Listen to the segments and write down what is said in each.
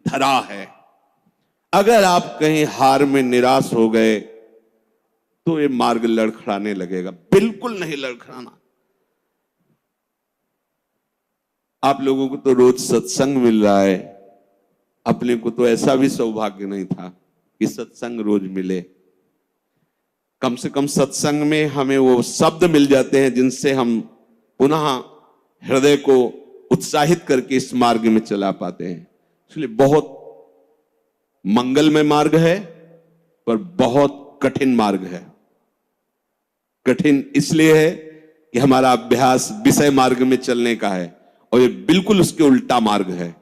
धरा है। अगर आप कहीं हार में निराश हो गए तो ये मार्ग लड़खड़ाने लगेगा। बिल्कुल नहीं लड़खड़ाना। आप लोगों को तो रोज सत्संग मिल रहा है, अपने को तो ऐसा भी सौभाग्य नहीं था कि सत्संग रोज मिले। कम से कम सत्संग में हमें वो शब्द मिल जाते हैं जिनसे हम पुनः हृदय को उत्साहित करके इस मार्ग में चला पाते हैं। इसलिए बहुत मंगलमय मार्ग है, पर बहुत कठिन मार्ग है। कठिन इसलिए है कि हमारा अभ्यास विषय मार्ग में चलने का है और ये बिल्कुल उसके उल्टा मार्ग है।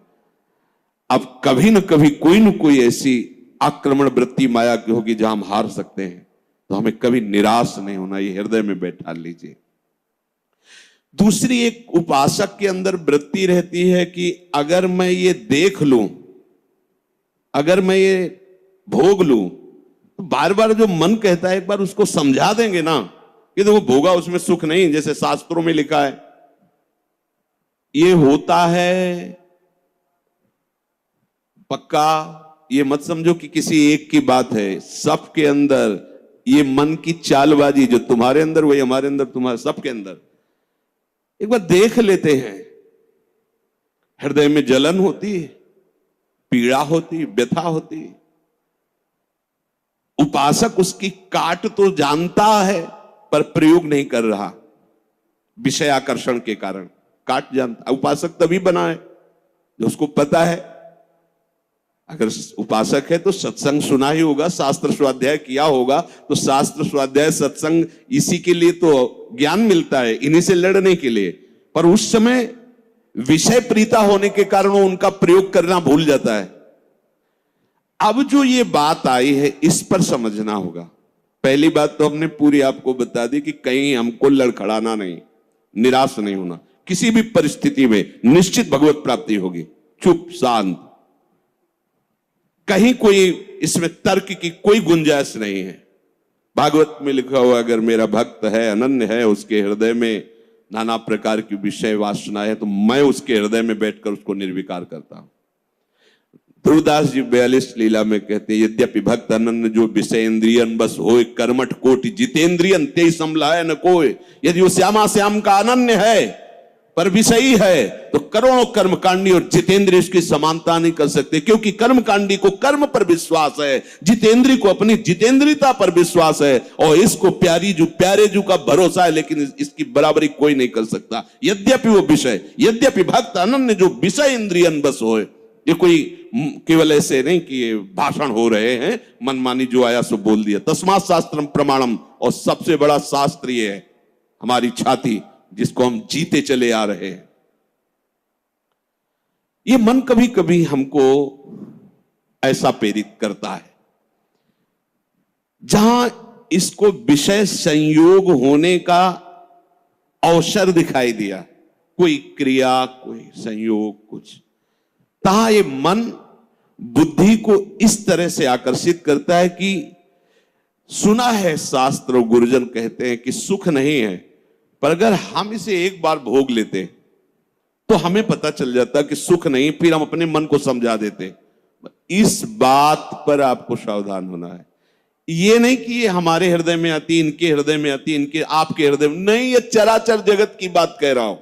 अब कभी न कभी कोई न कोई ऐसी आक्रमण वृत्ति माया की होगी जहां हम हार सकते हैं, तो हमें कभी निराश नहीं होना, ये हृदय में बैठा लीजिए। दूसरी एक उपासक के अंदर वृत्ति रहती है कि अगर मैं ये देख लूं, अगर मैं ये भोग लूं, तो बार बार जो मन कहता है एक बार उसको समझा देंगे ना कि देखो भोगा उसमें सुख नहीं, जैसे शास्त्रों में लिखा है। ये होता है पक्का, ये मत समझो कि किसी एक की बात है। सबके अंदर ये मन की चालबाजी, जो तुम्हारे अंदर वही हमारे अंदर, तुम्हारे सबके अंदर। एक बार देख लेते हैं, हृदय में जलन होती है, पीड़ा होती, व्यथा होती। उपासक उसकी काट तो जानता है पर प्रयोग नहीं कर रहा, विषय आकर्षण के कारण काट जानता। उपासक तभी बना है जो उसको पता है। अगर उपासक है तो सत्संग सुना ही होगा, शास्त्र स्वाध्याय किया होगा, तो शास्त्र स्वाध्याय सत्संग इसी के लिए तो ज्ञान मिलता है, इन्हीं से लड़ने के लिए। पर उस समय विषय प्रीता होने के कारण वो उनका प्रयोग करना भूल जाता है। अब जो ये बात आई है इस पर समझना होगा। पहली बात तो हमने पूरी आपको बता दी कि कहीं हमको लड़खड़ाना नहीं, निराश नहीं होना। किसी भी परिस्थिति में निश्चित भगवत प्राप्ति होगी। चुप शांत, कहीं कोई इसमें तर्क की कोई गुंजाइश नहीं है। भागवत में लिखा हुआ, अगर मेरा भक्त है, अनन्य है, उसके हृदय में नाना प्रकार की विषय वासना है, तो मैं उसके हृदय में बैठकर उसको निर्विकार करता हूं। ध्रुवदास जी 42 लीला में कहते हैं, यद्यपि भक्त अनन्य जो विषय इंद्रियन बस होए, कर्मठ कोटि जितेंद्रियन ते समलाय न कोय। यदि वो श्यामा श्याम का अनन्य है पर विषयी है, तो करोड़ों कर्मकांडी और जितेंद्रिय उसकी समानता नहीं कर सकते, क्योंकि कर्मकांडी को कर्म पर विश्वास है, जितेंद्रिय को अपनी जितेंद्रियता पर विश्वास है, और इसको प्यारे जू का भरोसा है, लेकिन इसकी बराबरी कोई नहीं कर सकता। यद्यपि वो विषय, यद्यपि भक्त अनन्य जो विषय इंद्रियन बस होए। ये कोई केवल ऐसे नहीं कि ये भाषण हो रहे हैं, मनमानी जो आया सो बोल दिया। तस्मात् शास्त्रम प्रमाणम, और सबसे बड़ा शास्त्र ये है हमारी छाती, जिसको हम जीते चले आ रहे हैं। ये मन कभी कभी हमको ऐसा प्रेरित करता है, जहां इसको विषय संयोग होने का अवसर दिखाई दिया, कोई क्रिया, कोई संयोग, कुछ, तहां ये मन बुद्धि को इस तरह से आकर्षित करता है कि सुना है शास्त्र, गुरुजन कहते हैं कि सुख नहीं है, पर अगर हम इसे एक बार भोग लेते तो हमें पता चल जाता कि सुख नहीं, फिर हम अपने मन को समझा देते। इस बात पर आपको सावधान होना है। ये नहीं कि ये हमारे हृदय में आती, इनके हृदय में आती, इनके आपके हृदय में नहीं, ये चराचर जगत की बात कह रहा हूं।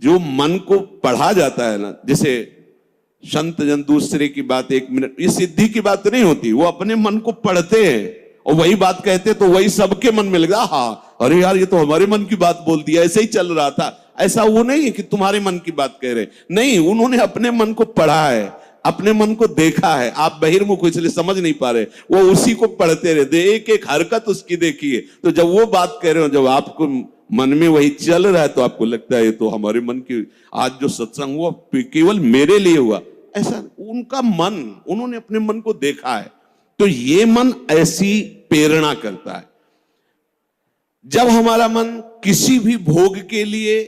जो मन को पढ़ा जाता है ना, जैसे संत जन दूसरे की बात 1 मिनट, ये सिद्धि की बात नहीं होती, वो अपने मन को पढ़ते हैं और वही बात कहते, तो वही सबके मन में लगा, हाँ अरे यार ये तो हमारे मन की बात बोल दिया, ऐसे ही चल रहा था। ऐसा वो नहीं है कि तुम्हारे मन की बात कह रहे, नहीं, उन्होंने अपने मन को पढ़ा है, अपने मन को देखा है। आप बहिर्मुख हो इसलिए समझ नहीं पा रहे, वो उसी को पढ़ते रहते, एक एक हरकत उसकी देखिए। तो जब वो बात कह रहे हो, जब आपको मन में वही चल रहा है, तो आपको लगता है ये तो हमारे मन की, आज जो सत्संग हुआ केवल मेरे लिए हुआ। ऐसा उनका मन, उन्होंने अपने मन को देखा है। तो ये मन ऐसी प्रेरणा करता है। जब हमारा मन किसी भी भोग के लिए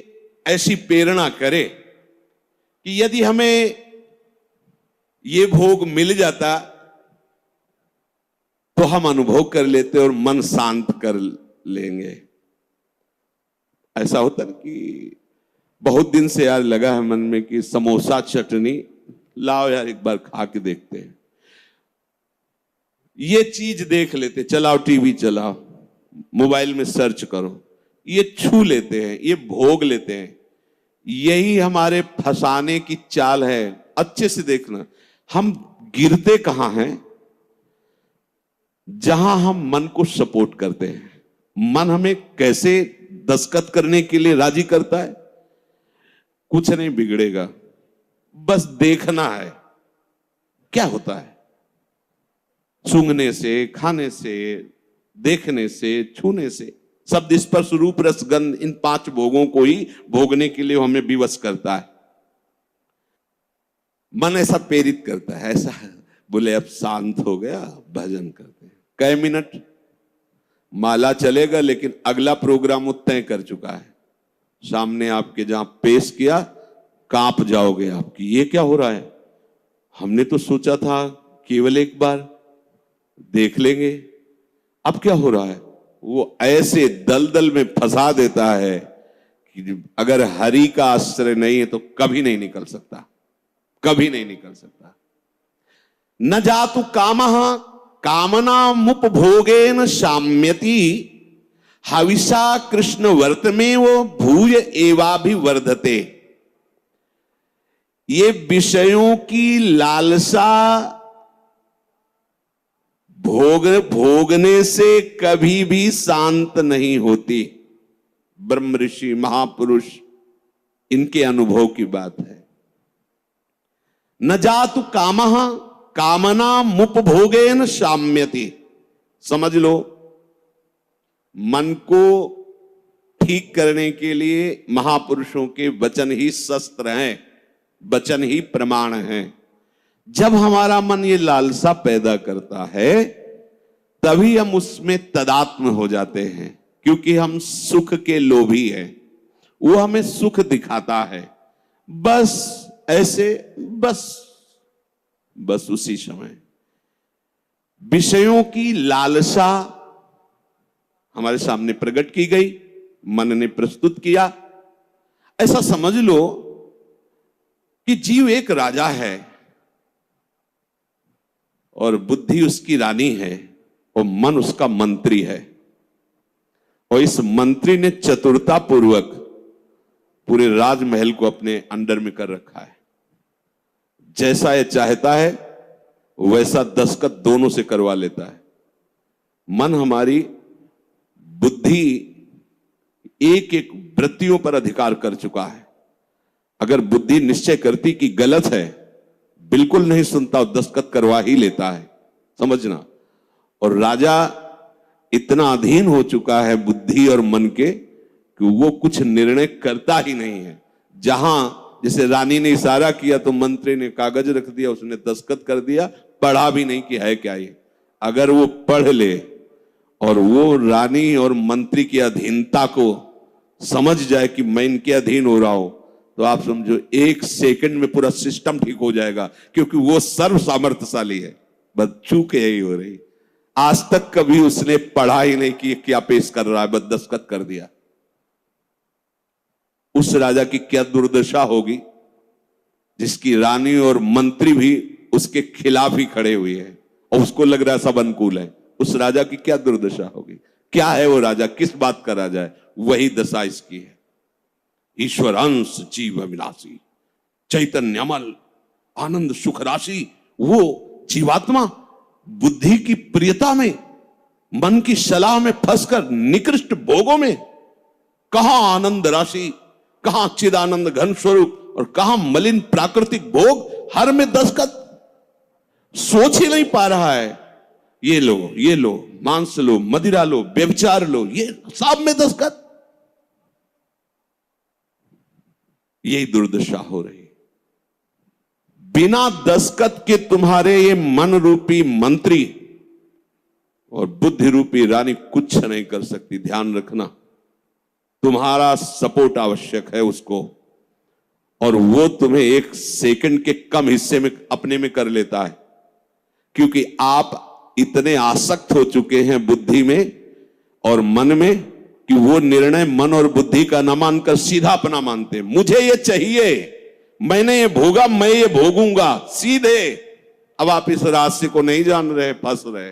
ऐसी प्रेरणा करे कि यदि हमें ये भोग मिल जाता तो हम अनुभव कर लेते और मन शांत कर लेंगे। ऐसा होता है कि बहुत दिन से यार लगा है मन में कि समोसा चटनी लाओ यार एक बार खा के देखते हैं, ये चीज देख लेते, चलाओ टीवी चलाओ, मोबाइल में सर्च करो, ये छू लेते हैं, ये भोग लेते हैं। यही हमारे फंसाने की चाल है। अच्छे से देखना, हम गिरते कहां हैं? जहां हम मन को सपोर्ट करते हैं। मन हमें कैसे दस्तखत करने के लिए राजी करता है? कुछ नहीं बिगड़ेगा, बस देखना है क्या होता है। सूंघने से, खाने से, देखने से, छूने से, शब्द स्पर्श रूप रस गंध, इन 5 भोगों को ही भोगने के लिए हमें विवश करता है। मन ऐसा प्रेरित करता है, ऐसा बोले अब शांत हो गया, भजन करते हैं। कई मिनट माला चलेगा, लेकिन अगला प्रोग्राम वो तय कर चुका है। सामने आपके जहां पेश किया, कांप जाओगे आपकी, ये क्या हो रहा है? हमने तो सोचा था केवल एक बार देख लेंगे, अब क्या हो रहा है? वो ऐसे दलदल में फंसा देता है कि अगर हरि का आश्रय नहीं है तो कभी नहीं निकल सकता, कभी नहीं निकल सकता। न जातु कामः कामनामुपभोगेन शाम्यति, हविषा कृष्ण वर्तमेव भूय एवाभिवर्धते। ये विषयों की लालसा भोगने से कभी भी शांत नहीं होती। ब्रह्म ऋषि महापुरुष इनके अनुभव की बात है। न जातु कामः कामनामुपभोगेन शाम्यति। समझ लो, मन को ठीक करने के लिए महापुरुषों के वचन ही शस्त्र हैं, वचन ही प्रमाण हैं। जब हमारा मन ये लालसा पैदा करता है, तभी हम उसमें तदात्म हो जाते हैं, क्योंकि हम सुख के लोभी हैं। वो हमें सुख दिखाता है, बस ऐसे, बस उसी समय विषयों की लालसा हमारे सामने प्रकट की गई, मन ने प्रस्तुत किया। ऐसा समझ लो कि जीव एक राजा है और बुद्धि उसकी रानी है और मन उसका मंत्री है। और इस मंत्री ने चतुरता पूर्वक पूरे राजमहल को अपने अंडर में कर रखा है। जैसा ये चाहता है वैसा दस्तखत दोनों से करवा लेता है। मन, हमारी बुद्धि एक एक वृत्तियों पर अधिकार कर चुका है। अगर बुद्धि निश्चय करती कि गलत है, बिल्कुल नहीं सुनता और दस्तखत करवा ही लेता है, समझना। और राजा इतना अधीन हो चुका है बुद्धि और मन के कि वो कुछ निर्णय करता ही नहीं है। जहां जैसे रानी ने इशारा किया तो मंत्री ने कागज रख दिया, उसने दस्तखत कर दिया, पढ़ा भी नहीं कि है क्या ये। अगर वो पढ़ ले और वो रानी और मंत्री की अधीनता को समझ जाए कि मैं इनके अधीन हो रहा हूं, तो आप समझो 1 सेकंड में पूरा सिस्टम ठीक हो जाएगा, क्योंकि वो सर्व सामर्थ्यशाली है। बस चूक यही हो रही, आज तक कभी उसने पढ़ा ही नहीं कि क्या पेश कर रहा है, बस दस्तखत कर दिया। उस राजा की क्या दुर्दशा होगी जिसकी रानी और मंत्री भी उसके खिलाफ ही खड़े हुए हैं और उसको लग रहा है सब अनुकूल है। उस राजा की क्या दुर्दशा होगी? क्या है वो राजा, किस बात का राजा है? वही दशा इसकी है। ईश्वर अंश जीव अविनाशी, चैतन्यमल आनंद सुख राशि। वो जीवात्मा बुद्धि की प्रियता में, मन की सलाह में फंसकर निकृष्ट भोगों में, कहां आनंद राशि, कहां चिदानंद घन स्वरूप और कहां मलिन प्राकृतिक भोग, हर में दस्तखत। सोच ही नहीं पा रहा है। ये लो, मांस लो, मदिरा लो, व्यभिचार लो, ये सब में दस्तखत। यही दुर्दशा हो रही। बिना दस्तखत के तुम्हारे ये मन रूपी मंत्री और बुद्धि रूपी रानी कुछ नहीं कर सकती। ध्यान रखना, तुम्हारा सपोर्ट आवश्यक है उसको, और वो तुम्हें 1 सेकंड के कम हिस्से में अपने में कर लेता है, क्योंकि आप इतने आसक्त हो चुके हैं बुद्धि में और मन में कि वो निर्णय मन और बुद्धि का न मानकर सीधा अपना मानते हैं। मुझे ये चाहिए, मैंने ये भोगा, मैं ये भोगूंगा, सीधे। अब आप इस रास्ते को नहीं जान रहे, फंस रहे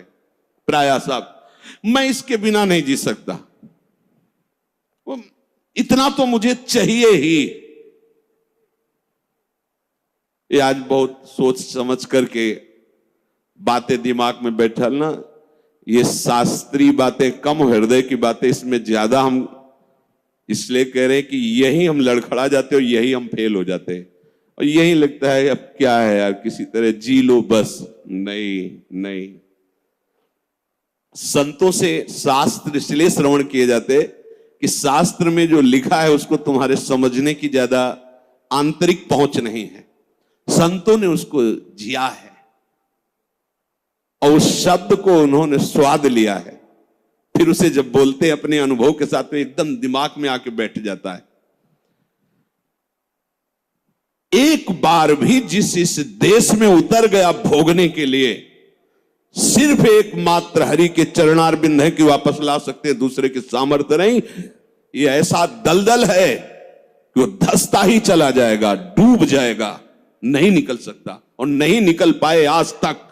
प्राय सब। मैं इसके बिना नहीं जी सकता, वो इतना तो मुझे चाहिए ही। ये आज बहुत सोच समझ करके बातें दिमाग में बैठल ना, ये शास्त्रीय बातें कम, हृदय की बातें इसमें ज्यादा हम इसलिए कह रहे हैं कि यही हम लड़खड़ा जाते और यही हम फेल हो जाते हैं, और यही लगता है अब क्या है यार, किसी तरह जी लो बस। नहीं नहीं, संतों से शास्त्र इसलिए श्रवण किए जाते कि शास्त्र में जो लिखा है उसको तुम्हारे समझने की ज्यादा आंतरिक पहुंच नहीं है, संतों ने उसको जिया है और उस शब्द को उन्होंने स्वाद लिया है, फिर उसे जब बोलते हैं अपने अनुभव के साथ में एकदम दिमाग में आके बैठ जाता है। एक बार भी जिस इस देश में उतर गया भोगने के लिए, सिर्फ एकमात्र हरि के चरणार बिंद है कि वापस ला सकते, दूसरे के सामर्थ्य नहीं। ये ऐसा दलदल है कि वो धंसता ही चला जाएगा, डूब जाएगा, नहीं निकल सकता, और नहीं निकल पाए आज तक।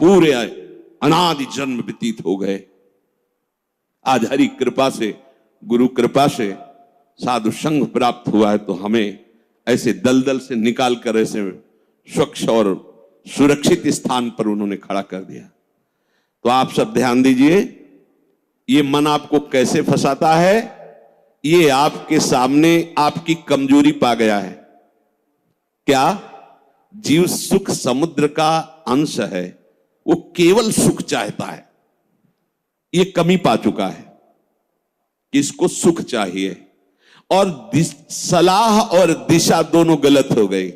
पूरे अनादि जन्म व्यतीत हो गए। आज हरि कृपा से, गुरु कृपा से साधु संग प्राप्त हुआ है, तो हमें ऐसे दलदल से निकाल कर ऐसे स्वच्छ और सुरक्षित स्थान पर उन्होंने खड़ा कर दिया। तो आप सब ध्यान दीजिए, ये मन आपको कैसे फंसाता है। ये आपके सामने आपकी कमजोरी पा गया है। क्या? जीव सुख समुद्र का अंश है, वो केवल सुख चाहता है। ये कमी पा चुका है कि इसको सुख चाहिए, और सलाह और दिशा दोनों गलत हो गई।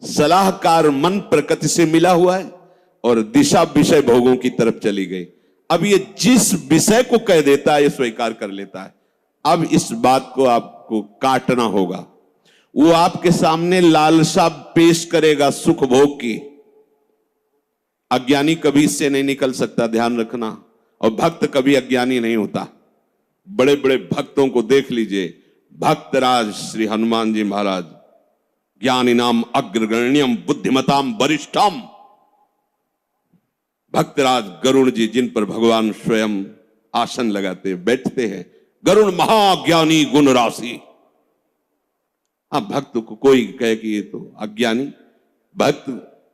सलाहकार मन प्रकृति से मिला हुआ है और दिशा विषय भोगों की तरफ चली गई। अब ये जिस विषय को कह देता है ये स्वीकार कर लेता है। अब इस बात को आपको काटना होगा। वो आपके सामने लालसा पेश करेगा सुख भोग की। अज्ञानी कभी इससे नहीं निकल सकता, ध्यान रखना। और भक्त कभी अज्ञानी नहीं होता। बड़े बड़े भक्तों को देख लीजिए, भक्तराज श्री हनुमान जी महाराज, ज्ञानी नाम अग्रगण्यम बुद्धिमताम वरिष्ठम। भक्तराज गरुड़ जी, जिन पर भगवान स्वयं आसन लगाते बैठते हैं, गरुड़ महाज्ञानी गुण राशि। अब भक्त को कोई कहे कि ये तो अज्ञानी, भक्त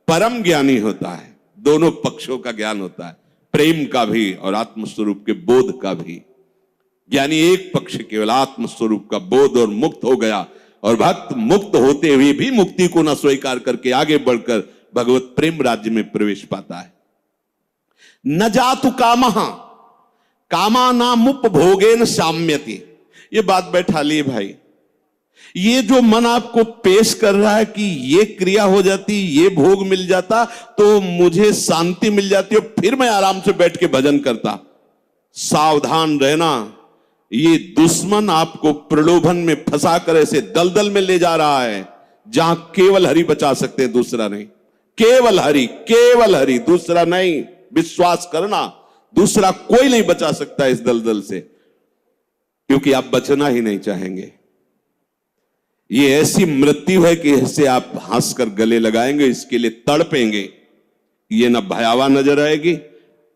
परम ज्ञानी होता है। दोनों पक्षों का ज्ञान होता है, प्रेम का भी और आत्मस्वरूप के बोध का भी। ज्ञानी एक पक्ष केवल आत्मस्वरूप का बोध और मुक्त हो गया, और भक्त मुक्त होते हुए भी मुक्ति को न स्वीकार करके आगे बढ़कर भगवत प्रेम राज्य में प्रवेश पाता है। न जातु कामः कामानामुपभोगेन साम्यति। ये बात बैठा लिए भाई। ये जो मन आपको पेश कर रहा है कि ये क्रिया हो जाती, ये भोग मिल जाता तो मुझे शांति मिल जाती और फिर मैं आराम से बैठ के भजन करता, सावधान रहना। ये दुश्मन आपको प्रलोभन में फंसा कर ऐसे दलदल में ले जा रहा है जहां केवल हरि बचा सकते हैं, दूसरा नहीं। केवल हरि, केवल हरि, दूसरा नहीं। विश्वास करना, दूसरा कोई नहीं बचा सकता इस दलदल से, क्योंकि आप बचना ही नहीं चाहेंगे। ये ऐसी मृत्यु है कि इससे आप हंसकर गले लगाएंगे, इसके लिए तड़पेंगे। ये न भयावह नजर आएगी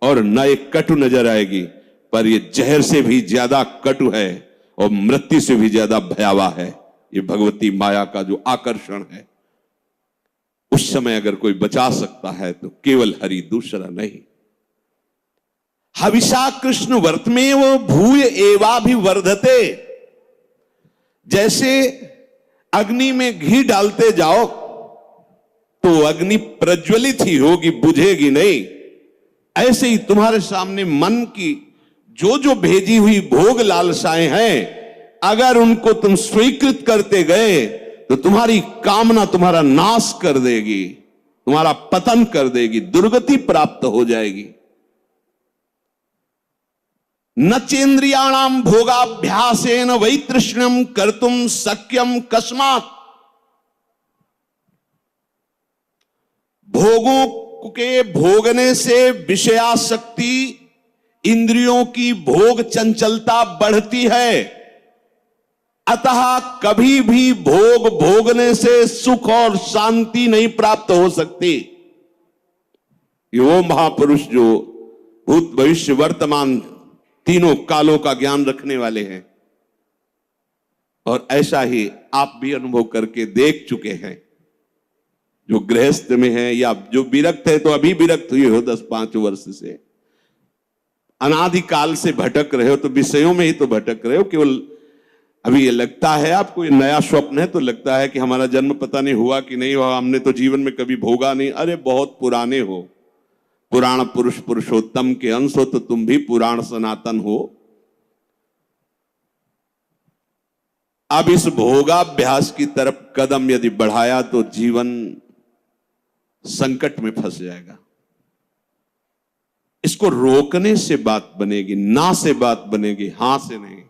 और न एक कटु नजर आएगी, पर ये जहर से भी ज्यादा कटु है और मृत्यु से भी ज्यादा भयावह है। ये भगवती माया का जो आकर्षण है, उस समय अगर कोई बचा सकता है तो केवल हरि, दूसरा नहीं। हविषा कृष्ण वर्तमेव भूय एवाभिवर्धते। जैसे अग्नि में घी डालते जाओ तो अग्नि प्रज्वलित ही होगी, बुझेगी नहीं। ऐसे ही तुम्हारे सामने मन की जो जो भेजी हुई भोग लालसाएं हैं, अगर उनको तुम स्वीकृत करते गए तो तुम्हारी कामना तुम्हारा नाश कर देगी, तुम्हारा पतन कर देगी, दुर्गति प्राप्त हो जाएगी। न चेन्द्रियाणाम भोगाभ्यासेन वैतृष्ण्यम कर्तुम शक्यम कस्मात्। भोगों के भोगने से विषयासक्ति, इंद्रियों की भोग चंचलता बढ़ती है। अतः कभी भी भोग भोगने से सुख और शांति नहीं प्राप्त हो सकती। ये वो महापुरुष जो भूत भविष्य वर्तमान तीनों कालों का ज्ञान रखने वाले हैं, और ऐसा ही आप भी अनुभव करके देख चुके हैं। जो गृहस्थ में है या जो विरक्त है, तो अभी विरक्त हुए हो 10-5 वर्ष से, अनादिकाल से भटक रहे हो, तो विषयों में ही तो भटक रहे हो। केवल अभी ये लगता है आपको, ये नया स्वप्न है, तो लगता है कि हमारा जन्म पता नहीं हुआ कि नहीं हुआ, हमने तो जीवन में कभी भोगा नहीं। अरे बहुत पुराने हो, पुराण पुरुष पुरुषोत्तम के अंश हो, तो तुम भी पुराण सनातन हो। अब इस भोगाभ्यास की तरफ कदम यदि बढ़ाया तो जीवन संकट में फंस जाएगा। इसको रोकने से बात बनेगी, ना से बात बनेगी, हां से नहीं।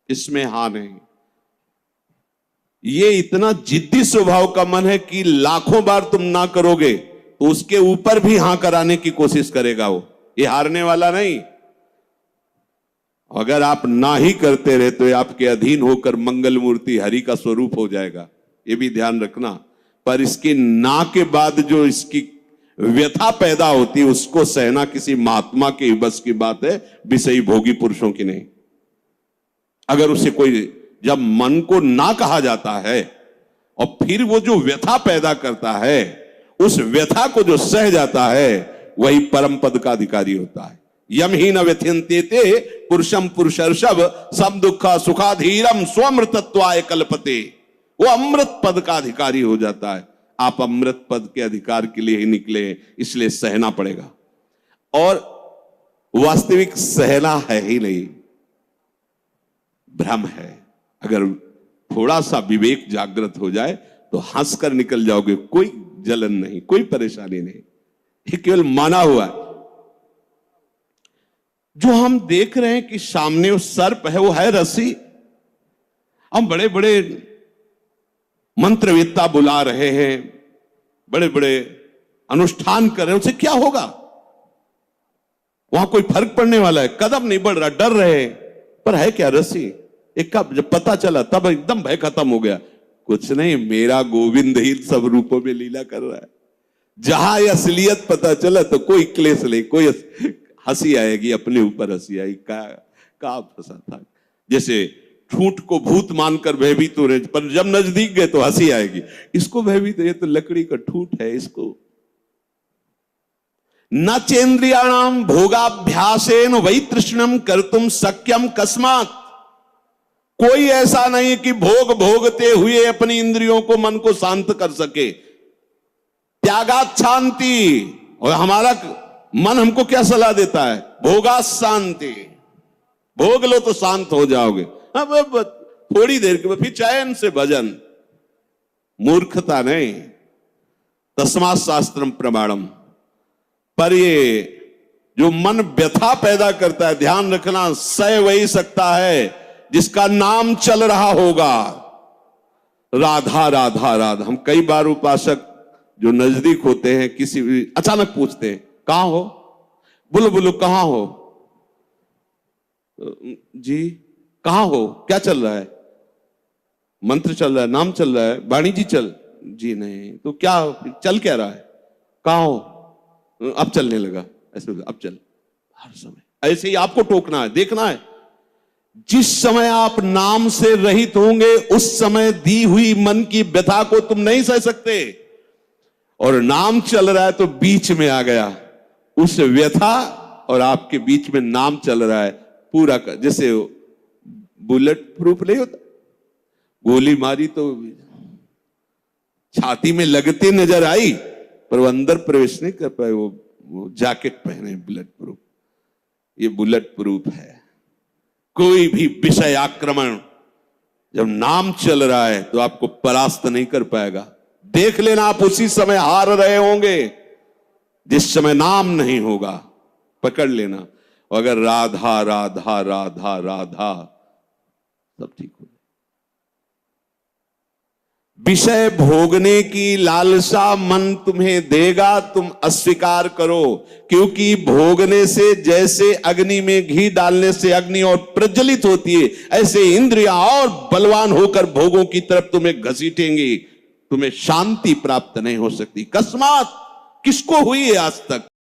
इसमें हां नहीं। ये इतना जिद्दी स्वभाव का मन है कि लाखों बार तुम ना करोगे तो उसके ऊपर भी हां कराने की कोशिश करेगा वो। ये हारने वाला नहीं। अगर आप ना ही करते रहे तो आपके अधीन होकर मंगल मूर्ति हरि का स्वरूप हो जाएगा, ये भी ध्यान रखना। पर इसके ना के बाद जो इसकी व्यथा पैदा होती है, उसको सहना किसी महात्मा के बस की बात है, विषयी भोगी पुरुषों की नहीं। अगर उसे कोई, जब मन को ना कहा जाता है और फिर वो जो व्यथा पैदा करता है, उस व्यथा को जो सह जाता है, वही परम पद का अधिकारी होता है। यम ही न व्यथ्यन्ते पुरुषम पुरुषर्षभ सब दुखा सुखाधीरम स्वमृतत्वाय कल्पते। वो अमृत पद का अधिकारी हो जाता है। आप अमृत पद के अधिकार के लिए ही निकले, इसलिए सहना पड़ेगा। और वास्तविक सहना है ही नहीं, भ्रम है। अगर थोड़ा सा विवेक जागृत हो जाए तो हंसकर निकल जाओगे, कोई जलन नहीं, कोई परेशानी नहीं। ये केवल माना हुआ है। जो हम देख रहे हैं कि सामने वो सर्प है, वो है रस्सी। हम बड़े बड़े मंत्रवेत्ता बुला रहे हैं, बड़े बड़े अनुष्ठान कर रहे हैं, उससे क्या होगा? वहां कोई फर्क पड़ने वाला है? कदम नहीं बढ़ रहा, डर रहे। पर है क्या? रस्सी। एक कब जब पता चला तब एकदम भय खत्म हो गया। कुछ नहीं, मेरा गोविंद ही सब रूपों में लीला कर रहा है। जहां असलियत पता चला तो कोई क्लेश नहीं, कोई हंसी आएगी, अपने ऊपर हंसी आई। का फंसा था। जैसे ठूंठ को भूत मानकर भयभीत हो रहे, पर जब नजदीक गए तो हंसी आएगी। इसको भयभीत, ये तो लकड़ी का ठूंठ है। इसको न चेन्द्रियाणाम भोगाभ्यासेन वै तृष्णम कर्तुम शक्यम कस्मात्। कोई ऐसा नहीं कि भोग भोगते हुए अपनी इंद्रियों को, मन को शांत कर सके। त्यागात शांति। और हमारा मन हमको क्या सलाह देता है? भोगा शांति। भोग लो तो शांत हो जाओगे। अब थोड़ी देर के बाद फिर चैन से भजन। मूर्खता नहीं। तस्मात् शास्त्रम प्रमाणम। पर ये जो मन व्यथा पैदा करता है, ध्यान रखना, सह वही सकता है जिसका नाम चल रहा होगा। राधा राधा राधा। हम कई बार उपासक जो नजदीक होते हैं, किसी भी अचानक पूछते हैं, कहां हो? बोलो बोलो, कहां हो? जी कहां हो? क्या चल रहा है? मंत्र चल रहा है, नाम चल रहा है, वाणी जी चल। जी नहीं, तो क्या चल क्या रहा है? कहां हो? अब चलने लगा। ऐसे अब चल। हर समय ऐसे ही आपको टोकना है, देखना है। जिस समय आप नाम से रहित होंगे, उस समय दी हुई मन की व्यथा को तुम नहीं सह सकते। और नाम चल रहा है तो बीच में आ गया, उस व्यथा और आपके बीच में नाम चल रहा है पूरा का। जैसे बुलेट प्रूफ नहीं होता, गोली मारी तो छाती में लगते नजर आई, पर वो अंदर प्रवेश नहीं कर पाए। वो जैकेट पहने बुलेट प्रूफ। ये बुलेट प्रूफ है। कोई भी विषय आक्रमण जब नाम चल रहा है तो आपको परास्त नहीं कर पाएगा। देख लेना, आप उसी समय हार रहे होंगे जिस समय नाम नहीं होगा। पकड़ लेना। अगर राधा राधा राधा राधा, सब ठीक हो। विषय भोगने की लालसा मन तुम्हें देगा, तुम अस्वीकार करो। क्योंकि भोगने से जैसे अग्नि में घी डालने से अग्नि और प्रज्वलित होती है, ऐसे इंद्रियां और बलवान होकर भोगों की तरफ तुम्हें घसीटेंगी। तुम्हें शांति प्राप्त नहीं हो सकती। अकस्मात किसको हुई है आज तक?